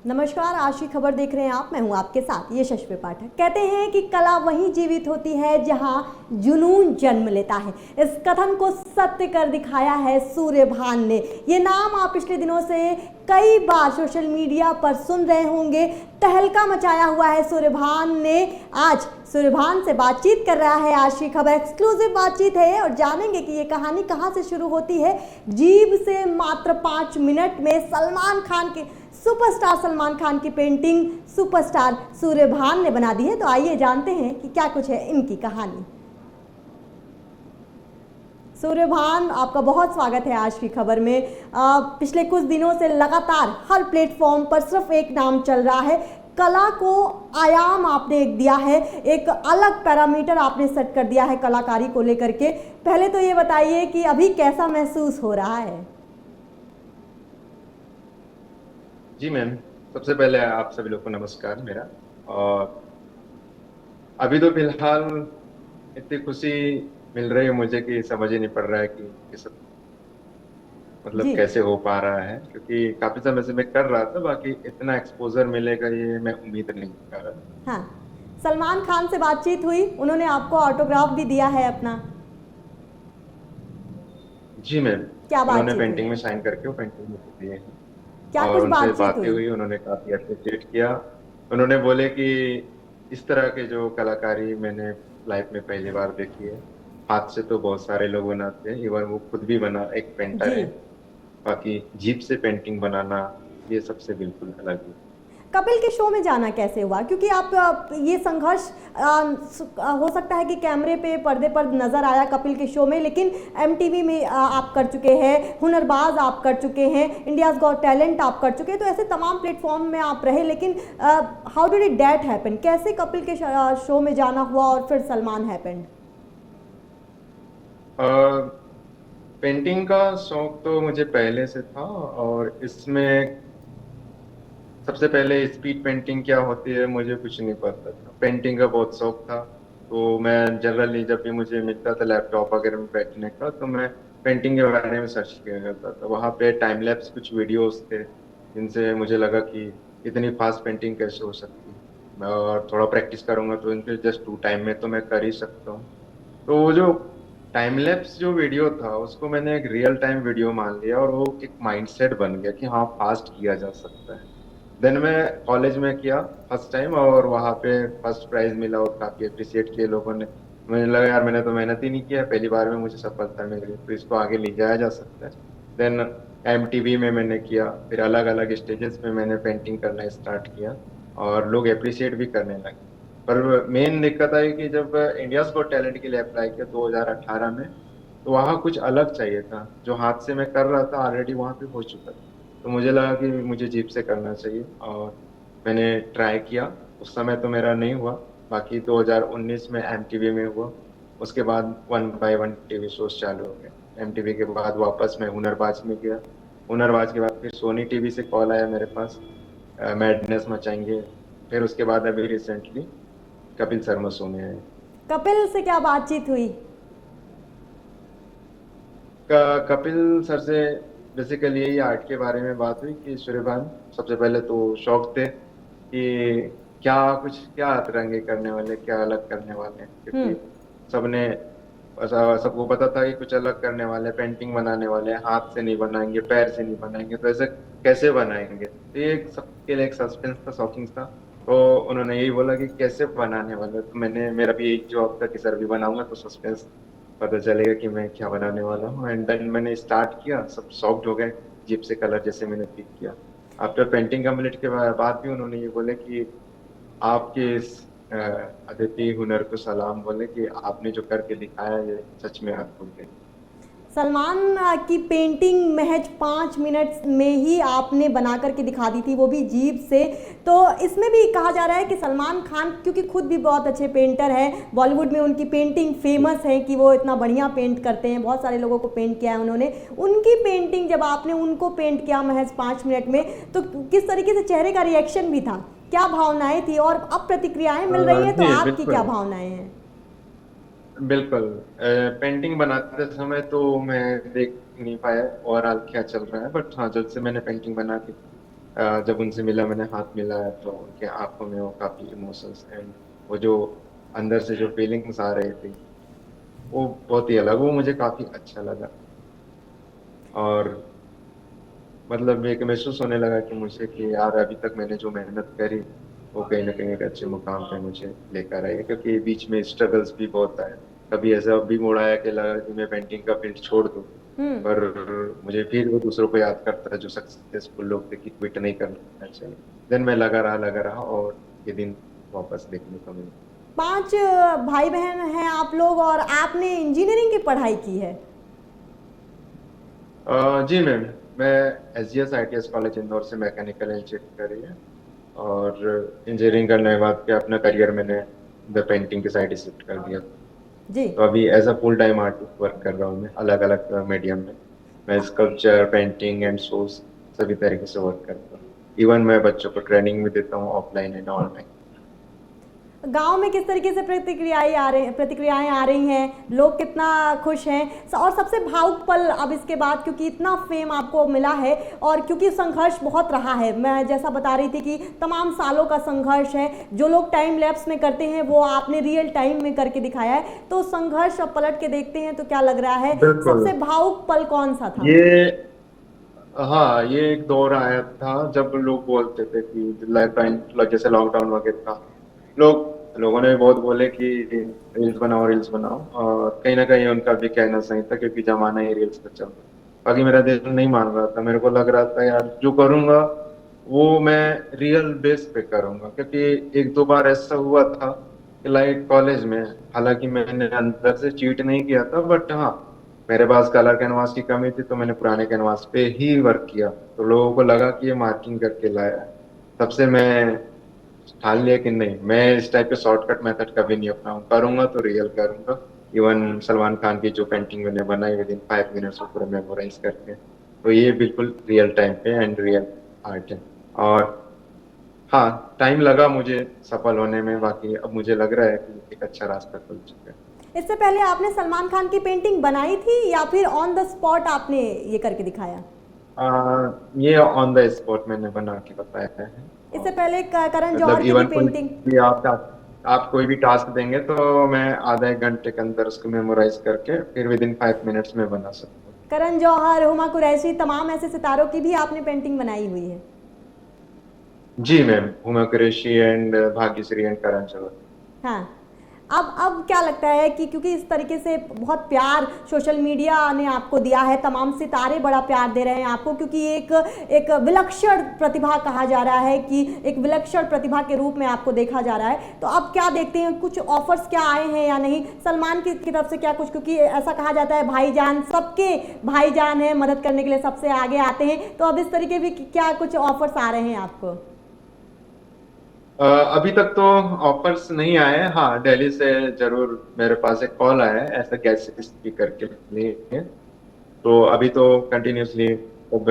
नमस्कार, आज की खबर देख रहे हैं आप। मैं हूं आपके साथ यशस्वी पाठक। कहते हैं कि कला वहीं जीवित होती है जहां जुनून जन्म लेता है। इस कथन को सत्य कर दिखाया है सूर्यभान ने। ये नाम आप पिछले दिनों से कई बार सोशल मीडिया पर सुन रहे होंगे। तहलका मचाया हुआ है सूर्यभान ने। आज सूर्यभान से बातचीत कर रहा है आज की खबर। एक्सक्लूसिव बातचीत है और जानेंगे कि ये कहानी कहां से शुरू होती है। जीभ से मात्र 5 मिनट में सुपरस्टार सलमान खान की पेंटिंग सुपरस्टार सूर्यभान ने बना दी है। तो आइए जानते हैं कि क्या कुछ है इनकी कहानी। सूर्यभान, आपका बहुत स्वागत है आज की खबर में। पिछले कुछ दिनों से लगातार हर प्लेटफॉर्म पर सिर्फ एक नाम चल रहा है। कला को आयाम आपने एक दिया है, एक अलग पैरामीटर आपने सेट कर दिया है कलाकारी को लेकर के। पहले तो ये बताइए कि अभी कैसा महसूस हो रहा है। जी मैम, सबसे पहले आप सभी लोग को नमस्कार मेरा। और अभी तो फिलहाल इतनी खुशी मिल रही है मुझे कि समझ ही नहीं पड़ रहा है कि ये सब मतलब जी कैसे हो पा रहा है, क्योंकि काफी समय से मैं कर रहा था, बाकी इतना एक्सपोजर मिलेगा ये मैं उम्मीद नहीं कर रहा था। हाँ, सलमान खान से बातचीत हुई, उन्होंने आपको ऑटोग्राफ भी दिया है अपना। जी मैम, क्या उन्होंने बातचीत हुई, पेंटिंग में साइन करके वो पेंटिंग मुझे दिए हैं। क्या और कुछ उनसे बातचीत बातें हुई। हुई, उन्होंने काफी अप्रिशिएट किया। उन्होंने बोले कि इस तरह के जो कलाकारी मैंने लाइफ में पहली बार देखी है। हाथ से तो बहुत सारे लोग बनाते हैं, इवन वो खुद भी बना एक पेंटर जी, है। बाकी जीप से पेंटिंग बनाना ये सबसे बिल्कुल अलग है। कपिल के शो में जाना कैसे हुआ, क्योंकि ये संघर्ष हो सकता है कि कैमरे पे पर्दे पर नजर आया कपिल के शो में, लेकिन एमटीवी में आप कर चुके हैं, हुनरबाज आप कर चुके हैं, इंडियाज गॉट टैलेंट आप कर चुके हैं, तो ऐसे तमाम प्लेटफॉर्म में आप रहे। लेकिन how did it that happen, कैसे कपिल के शो में जाना हुआ और फिर सलमान हैपेंड। और पेंटिंग का शौक तो मुझे पहले से था, और इसमें सबसे पहले स्पीड पेंटिंग क्या होती है मुझे कुछ नहीं पता था। पेंटिंग का बहुत शौक था, तो मैं जनरली जब भी मुझे मिलता था लैपटॉप वगैरह में बैठने का, तो मैं पेंटिंग के बारे में सर्च किया करता था। वहाँ पे टाइम लैप्स कुछ वीडियोस थे जिनसे मुझे लगा कि इतनी फास्ट पेंटिंग कैसे हो सकती है। मैं और थोड़ा प्रैक्टिस करूंगा तो इनके जस्ट 2 टाइम में तो मैं कर ही सकता हूँ। तो वो जो टाइम लैप्स जो वीडियो था उसको मैंने एक रियल टाइम वीडियो मान लिया, और वो एक माइंडसेट बन गया कि हाँ फास्ट किया जा सकता है। देन मैं कॉलेज में किया फर्स्ट टाइम, और वहाँ पे फर्स्ट प्राइज मिला और काफी अप्रिशिएट किए लोगों ने। मुझे लगा यार मैंने तो मेहनत ही नहीं किया, पहली बार में मुझे सफलता मिल गई, तो इसको आगे ले जाया जा सकता है। देन एमटीवी में मैंने किया, फिर अलग अलग स्टेजेस पे मैंने पेंटिंग करना स्टार्ट किया, और लोग अप्रिशिएट भी करने लगे। पर मेन दिक्कत आई कि जब इंडियाज गॉट टैलेंट के लिए अप्लाई किया 2018 में, तो वहाँ कुछ अलग चाहिए था। जो हाथ से मैं कर रहा था ऑलरेडी वहाँ पे हो चुका था। तो मुझे लगा कि मुझे जीप से करना चाहिए, और मैंने ट्राई किया। उस समय तो मेरा नहीं हुआ, बाकी 2019 में एमटीवी में हुआ। उसके बाद 1 बाय 1 टीवी शोज चालू हो गए। एमटीवी के बाद वापस मैं हुनरबाज में गया। हुनरबाज के बाद फिर सोनी टीवी से कॉल आया मेरे पास, मैडनेस मचाएंगे। फिर उसके बाद अभी रिसेंटली कपिल शर्मा शो में आए। कपिल से क्या बातचीत हुई। कपिल सर से बेसिकली यही आर्ट के बारे में बात हुई कि सूर्यभान सबसे पहले तो शौक थे कि क्या अतरंगी करने वाले, क्या अलग करने वाले हैं, हम्म। क्योंकि सबने सबको पता था कि कुछ अलग करने वाले हैं, पेंटिंग बनाने वाले हैं, हाथ से नहीं बनाएंगे, पैर से नहीं बनाएंगे, तो ऐसे कैसे बनाएंगे। तो ये एक सबके लिए एक सस्पेंस था, शॉकिंग था। तो उन्होंने यही बोला कि कैसे बनाने वाले हो? तो मेरा भी एक जॉब था कि सर भी बनाऊंगा तो सस्पेंस पता चलेगा कि मैं क्या बनाने वाला हूँ। एंड देन मैंने स्टार्ट किया, सब शॉक्ड हो गए जिप से कलर जैसे मैंने पिक किया। आफ्टर पेंटिंग कंप्लीट के बाद भी उन्होंने ये बोले कि आपके इस अद्वितीय हुनर को सलाम, बोले कि आपने जो करके दिखाया ये सच में अद्भुत है। सलमान की पेंटिंग महज 5 मिनट में ही आपने बना करके दिखा दी थी, वो भी जीभ से। तो इसमें भी कहा जा रहा है कि सलमान खान क्योंकि खुद भी बहुत अच्छे पेंटर हैं, बॉलीवुड में उनकी पेंटिंग फेमस है कि वो इतना बढ़िया पेंट करते हैं, बहुत सारे लोगों को पेंट किया है उन्होंने। उनकी पेंटिंग जब आपने उनको पेंट किया महज 5 मिनट में, तो किस तरीके से चेहरे का रिएक्शन भी था, क्या भावनाएं थी, और अब प्रतिक्रियाएं मिल रही हैं तो जी आपकी क्या बिल्कुल। भावनाएं हैं। बिल्कुल, पेंटिंग बनाते समय तो मैं देख नहीं पाया ओवरऑल क्या चल रहा है, बट हाँ जब से मैंने पेंटिंग बना दी जब उनसे मिला, मैंने हाथ मिलाया, तो उनके आंखों में वो काफी इमोशंस एंड वो जो अंदर से जो फीलिंग्स आ रही थी, वो बहुत ही अलग, वो मुझे काफी अच्छा लगा। और मतलब एक महसूस होने लगा कि मुझे कि यार अभी तक मैंने जो मेहनत करी वो कहीं ना कहीं एक अच्छे मुकाम पे मुझे लेकर आई है, क्योंकि बीच में स्ट्रगल्स भी बहुत आए। कभी ऐसा भी मोड़ आया कि लगा कि मैं पेंटिंग का फील्ड छोड़ दूं, हम्म। पर मुझे फिर वो दूसरों को याद करता है जो सक्सेसफुल लोग थे कि क्विट नहीं करना चाहिए। देन मैं लगा रहा और ये दिन वापस देखने को मिला। 5 भाई बहन हैं आप लोग और आपने इंजीनियरिंग की पढ़ाई की है। जी मैम, मैं SGS ITS कॉलेज इंदौर से मैकेनिकल इंजीनियरिंग करी है, और इंजीनियरिंग करने के बाद के अपना करियर मैंने द पेंटिंग की साइड शिफ्ट कर दिया। जी। तो अभी as a full time artist work कर रहा हूँ मैं अलग अलग मीडियम में। मैं स्कल्पचर, पेंटिंग एंड शोज सभी तरीके से वर्क करता हूँ। इवन मैं बच्चों को ट्रेनिंग भी देता हूँ, ऑफलाइन एंड ऑनलाइन। गांव में किस तरीके से प्रतिक्रियाएं आ रही हैं, लोग कितना खुश हैं, और सबसे भावुक पल अब इसके बाद, क्योंकि इतना फेम आपको मिला है और क्योंकि संघर्ष बहुत रहा है, मैं जैसा बता रही थी कि तमाम सालों का संघर्ष है। जो लोग टाइम लैप्स में करते हैं वो आपने रियल टाइम में करके दिखाया है, तो संघर्ष अब पलट के देखते हैं तो क्या लग रहा है, बिल्कुल। सबसे भावुक पल कौन सा था? ये हाँ, ये एक दौर आया था जब लोग बोलते थे कि लाइफ टाइम, जैसे लॉकडाउन वगैरह था, लोगों ने भी बहुत बोले कि रील्स बनाओ, रील्स बनाओ, और कहीं ना कहीं उनका भी कहना सही था, क्योंकि जमाना ही रील्स का चल रहा था। बाकी मेरा दिल नहीं मान रहा था, मेरे को लग रहा था यार जो करूंगा वो मैं रियल बेस पे करूंगा, क्योंकि एक दो बार ऐसा हुआ था कि लाइक कॉलेज में, हालांकि मैंने अंदर से चीट नहीं किया था, बट हाँ, मेरे पास कलर कैनवास की कमी थी, तो मैंने पुराने कैनवास पे ही वर्क किया, तो लोगों को लगा कि ये मार्किंग करके लाया है। तब से मैं ठान लिया कि नहीं, मैं इस टाइप के शॉर्टकट मेथड कभी नहीं अपनाऊं, करूंगा तो रियल करूंगा। इवन सलमान खान की जो पेंटिंग मैंने बनाई विद इन 5 मिनट्स में पूरा मेमोराइज करके, तो ये बिल्कुल रियल टाइम पे एंड रियल आर्ट है। और हाँ, टाइम लगा मुझे सफल होने में, बाकी अब मुझे लग रहा है कि एक अच्छा रास्ता खुल चुका है। इससे पहले आपने सलमान खान की पेंटिंग बनाई थी या फिर ऑन द स्पॉट आपने ये करके दिखाया? ये ऑन द स्पॉट मैंने बना के बताया है। इससे और पहले करण मतलब जौहर की भी इवन कोई पेंटिंग। भी आप कोई भी टास्क देंगे तो मैं आधा एक घंटे के अंदर उसको मेमोराइज करके फिर विद इन 5 मिनट्स में बना सकता हूँ। करण जौहर, हुमा कुरैशी, तमाम ऐसे सितारों की भी आपने पेंटिंग बनाई हुई है। जी ma'am, Huma Qureshi and Bhagyashree and Karan Johar. हाँ। अब क्या लगता है कि क्योंकि इस तरीके से बहुत प्यार सोशल मीडिया ने आपको दिया है, तमाम सितारे बड़ा प्यार दे रहे हैं आपको, क्योंकि एक एक विलक्षण प्रतिभा कहा जा रहा है, कि एक विलक्षण प्रतिभा के रूप में आपको देखा जा रहा है, तो अब क्या देखते हैं, कुछ ऑफर्स क्या आए हैं या नहीं सलमान की तरफ से, क्या कुछ, क्योंकि ऐसा कहा जाता है भाईजान सबके भाईजान है, मदद करने के लिए सबसे आगे आते हैं, तो अब इस तरीके भी क्या कुछ ऑफर्स आ रहे हैं आपको? अभी तक तो ऑफर्स नहीं आए हैं। हाँ, दिल्ली से जरूर मेरे पास एक कॉल आया है ऐसा गेस्ट स्पीकर के लिए। तो अभी तो कंटिन्यूसली अब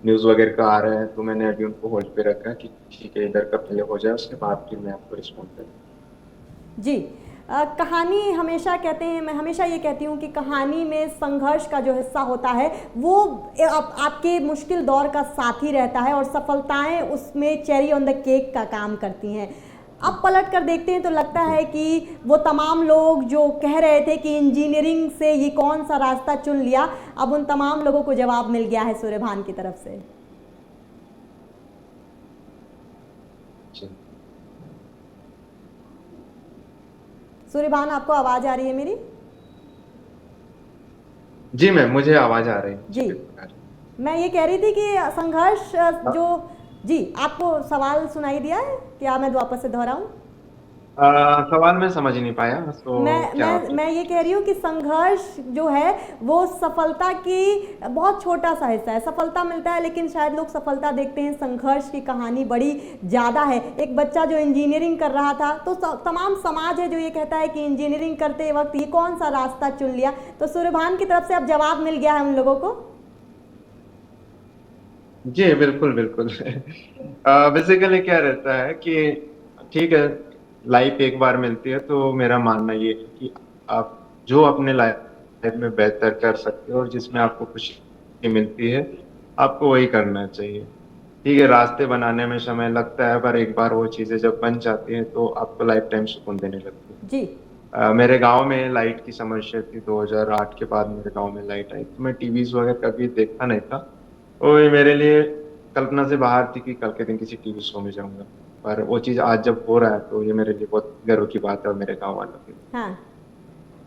न्यूज वगैरह का आ रहा है, तो मैंने अभी उनको होल्ड पे रखा कि ठीक है, इधर का पहले हो जाए, उसके बाद फिर मैं आपको रिस्पॉन्ड करूँ। जी। कहानी हमेशा कहते हैं, मैं हमेशा ये कहती हूँ कि कहानी में संघर्ष का जो हिस्सा होता है वो आपके मुश्किल दौर का साथी रहता है, और सफलताएं उसमें चेरी ऑन द केक का काम करती हैं। अब पलट कर देखते हैं तो लगता जी है कि वो तमाम लोग जो कह रहे थे कि इंजीनियरिंग से ये कौन सा रास्ता चुन लिया, अब उन तमाम लोगों को जवाब मिल गया है सूर्यभान की तरफ से। जी। सूर्यभान, आपको आवाज़ आ रही है मेरी? जी मैम, मुझे आवाज आ रही है, जी जी। बिल्कुल आ रही मैं ये कह रही थी कि संघर्ष है। जो, जी, आपको सवाल सुनाई दिया है, क्या मैं वापस से दोहराऊं? सवाल मैं समझ नहीं पाया, तो मैं क्या मैं आप मैं ये कह रही हूँ कि संघर्ष जो है वो सफलता की बहुत छोटा सा हिस्सा है, सफलता मिलता है लेकिन शायद लोग सफलता देखते हैं, संघर्ष की कहानी बड़ी ज़्यादा है। एक बच्चा जो इंजीनियरिंग कर रहा था, तो तमाम समाज है जो ये कहता है कि इंजीनियरिंग करते वक्त ये कौन सा रास्ता चुन लिया, तो सूर्यभान की तरफ से अब जवाब मिल गया है उन लोगों को। जी बिल्कुल बिल्कुल। बेसिकली क्या रहता है कि ठीक है, लाइफ एक बार मिलती है, तो मेरा मानना ये है कि आप जो अपने लाइफ में बेहतर कर सकते हो और जिसमें आपको खुशी मिलती है, आपको वही करना चाहिए। ठीक है, रास्ते बनाने में समय लगता है, पर एक बार वो चीजें जब बन जाती हैं तो आपको लाइफ टाइम सुकून देने लगती है। जी। मेरे गांव में लाइट की समस्या थी, 2008 के बाद मेरे गांव में लाइट आई, तो मैं टीवीज वगैरह कभी देखता नहीं था। तो ये मेरे लिए कल्पना से बाहर थी कि कल के दिन किसी टीवी शो में जाऊंगा। पर वो चीज आज जब हो रहा है तो ये मेरे लिए बहुत गर्व की बात है, और मेरे गाँव वालों के लिए। हाँ,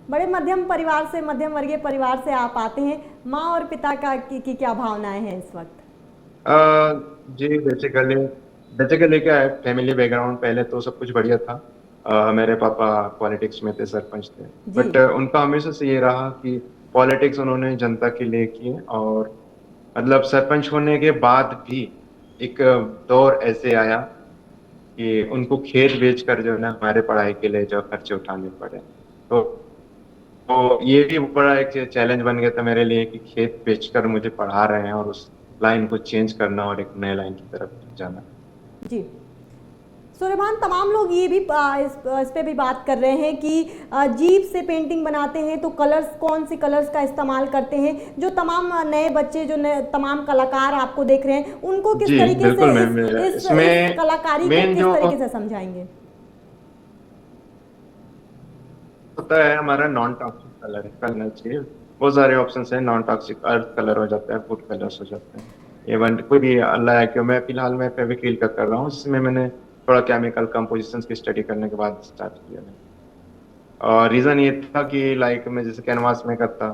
बड़े मध्यम परिवार से, मध्यम वर्गीय परिवार से आप आते हैं। माँ और पिता का की क्या भावनाएं हैं इस वक्त? जी, बेसिकली बेसिकली क्या है, फैमिली बैकग्राउंड पहले तो सब कुछ बढ़िया था। मेरे पापा पॉलिटिक्स में थे, सरपंच थे। जी। बट उनका हमेशा से ये रहा कि पॉलिटिक्स उन्होंने जनता के लिए की, और मतलब सरपंच होने के बाद भी एक दौर ऐसे आया कि उनको खेत बेच कर जो है ना हमारे पढ़ाई के लिए जो खर्चे उठाने पड़े। तो ये भी बड़ा एक चैलेंज बन गया था मेरे लिए कि खेत बेचकर मुझे पढ़ा रहे हैं, और उस लाइन को चेंज करना और एक नए लाइन की तरफ जाना। जी। सूर्यभान, तमाम लोग ये भी इस पे भी बात कर रहे हैं कि जीप से पेंटिंग बनाते हैं तो कलर्स, कौन से कलर्स का इस्तेमाल करते हैं? जो तमाम नए बच्चे, जो नए तमाम कलाकार आपको देख रहे हैं, उनको किस जी तरीके से बिल्कुल मैम, इस इसमें कलाकारी को मेन किस जो तरीके से समझाएंगे? होता है हमारा नॉन टॉक्सिक कलर करना चाहिए। बहुत सारे ऑप्शन है, नॉन टॉक्सिक अर्थ कलर हो जाता है, फूड कलर्स हो जाते हैं, इवन कोई भी अल्लाह है। क्यों, मैं फिलहाल मैं फेविक्रिल का कर रहा हूँ, जिसमें मैंने थोड़ा केमिकल कंपोजिशन की स्टडी करने के बाद स्टार्ट किया है। और रीज़न ये था कि लाइक मैं जैसे कैनवास में करता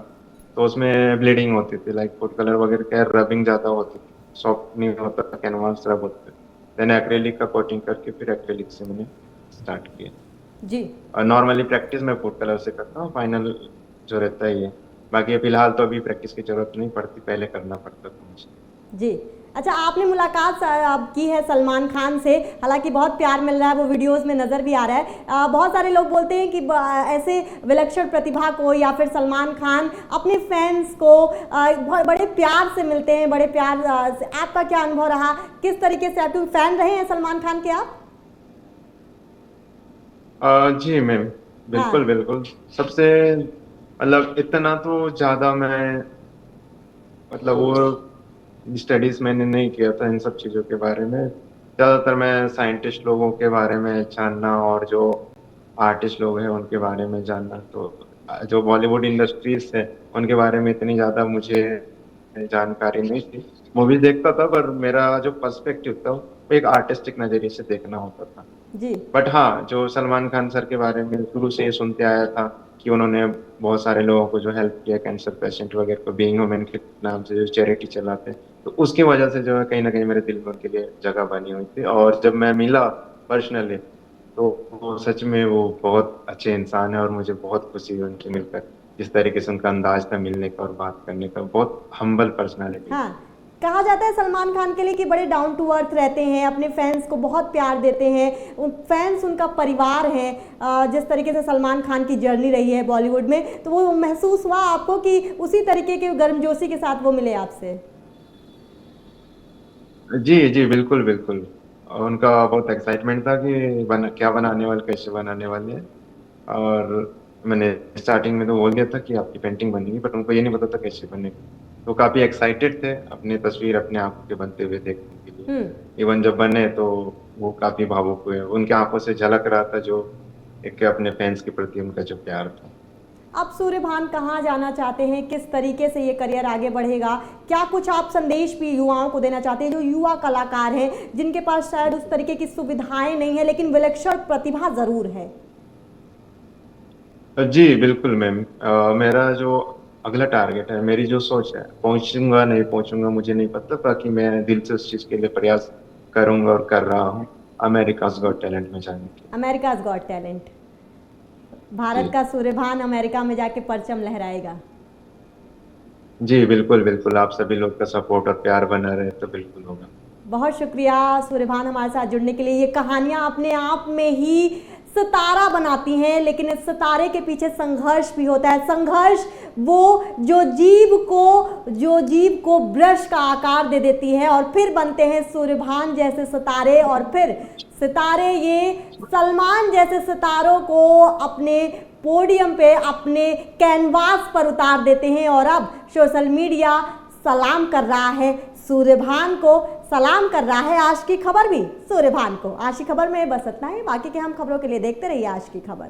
तो उसमें ब्लीडिंग होती थी, लाइक फूड कलर वगैरह क्या रबिंग ज़्यादा होती थी, सॉफ्ट नहीं होता था कैनवास, रब होते थे। देन एक्रेलिक का कोटिंग करके फिर एक्रेलिक से मैंने स्टार्ट किया। जी। और नॉर्मली प्रैक्टिस मैं फूड कलर से करता हूँ, फाइनल जो रहता है ये। बाकी फिलहाल तो अभी प्रैक्टिस की जरूरत नहीं पड़ती, पहले करना पड़ता था मुझे। जी। अच्छा, आपने मुलाकात अब की है सलमान खान से, हालांकि बहुत प्यार मिल रहा है, वो वीडियोस में नज़र भी आ रहा है। बहुत सारे लोग बोलते हैं कि ऐसे विलक्षण प्रतिभा को या फिर सलमान खान अपने फैंस को बहुत बड़े प्यार से मिलते हैं, बड़े प्यार से। आपका क्या अनुभव रहा? किस तरीके से, आप फैन रहे हैं सलमान खान के आप? जी मैम, बिल्कुल हाँ। बिल्कुल। सबसे मतलब इतना तो ज़्यादा मैं, मतलब वो स्टडीज मैंने नहीं किया था इन सब चीज़ों के बारे में। ज़्यादातर मैं साइंटिस्ट लोगों के बारे में जानना, और जो आर्टिस्ट लोग हैं उनके बारे में जानना। तो जो बॉलीवुड इंडस्ट्रीज है उनके बारे में इतनी ज़्यादा मुझे जानकारी नहीं थी। मूवीज देखता था, पर मेरा जो पर्सपेक्टिव था वो एक आर्टिस्टिक नज़रिए से देखना होता था। जी। बट हाँ, जो सलमान खान सर के बारे में शुरू से ये सुनते आया था कि उन्होंने बहुत सारे लोगों को जो हेल्प किया, कैंसर पेशेंट वगैरह को, बीइंग ह्यूमन के नाम से जो चैरिटी चलाते हैं, तो उसकी वजह से जो है कहीं ना कहीं मेरे दिल में उनके लिए जगह बनी हुई थी। और जब मैं मिला पर्सनली, तो वो सच में वो बहुत अच्छे इंसान है, और मुझे बहुत खुशी हुई उनसे मिलकर। जिस तरीके से उनका अंदाज था मिलने का और बात करने का, बहुत हम्बल पर्सनालिटी। हाँ, कहा जाता है सलमान खान के लिए कि बड़े डाउन टू अर्थ रहते हैं, अपने फैंस को बहुत प्यार देते हैं, फैंस उनका परिवार है। जिस तरीके से सलमान खान की जर्नी रही है बॉलीवुड में, तो वो महसूस हुआ आपको कि उसी तरीके के गर्मजोशी के साथ वो मिले आपसे? जी जी बिल्कुल बिल्कुल। और उनका बहुत एक्साइटमेंट था कि क्या बनाने वाले, कैसे बनाने वाले हैं। और मैंने स्टार्टिंग में तो बोल दिया था कि आपकी पेंटिंग बनेगी, बट उनको ये नहीं पता था कैसे बनेगी। तो काफ़ी एक्साइटेड थे अपनी तस्वीर अपने आंखों के बनते हुए देखने के लिए। हम्म। इवन जब बने तो वो काफ़ी भावुक हुए, उनके आंखों से झलक रहा था जो एक अपने फैंस के प्रति उनका जो प्यार था। अब सूर्यभान कहाँ जाना चाहते हैं? किस तरीके से ये करियर आगे बढ़ेगा? क्या कुछ आप संदेश भी युवाओं को देना चाहते हैं, जो युवा कलाकार हैं, जिनके पास शायद उस तरीके की सुविधाएं नहीं है लेकिन विलक्षण प्रतिभा जरूर है? जी बिल्कुल मैम। मेरा जो अगला टारगेट है, मेरी जो सोच है, पहुंचूंगा नहीं पहुंचूंगा मुझे नहीं पता, बाकी मैं दिल से उस चीज़ के लिए प्रयास करूंगा और कर रहा हूँ, अमेरिकाज गॉट टैलेंट में जाने के अमेरिकाज गॉट टैलेंट, भारत लिए। का सूर्यभान अमेरिका में जाके परचम लहराएगा। जी बिल्कुल बिल्कुल, आप सभी लोग का सपोर्ट और प्यार बना रहे तो बिल्कुल होगा। बहुत शुक्रिया सूर्यभान हमारे साथ जुड़ने के लिए। ये कहानियाँ अपने आप में ही सितारा बनाती हैं, लेकिन इस सितारे के पीछे संघर्ष भी होता है। संघर्ष वो जो जीव को ब्रश का आकार दे देती है, और फिर बनते हैं सूर्यभान जैसे सितारे, और फिर सितारे ये सलमान जैसे सितारों को अपने पोडियम पे, अपने कैनवास पर उतार देते हैं। और अब सोशल मीडिया सलाम कर रहा है सूर्यभान को, सलाम कर रहा है आज की खबर भी सूर्यभान को। आज की खबर में बस इतना ही, बाकी के हम खबरों के लिए देखते रहिए आज की खबर।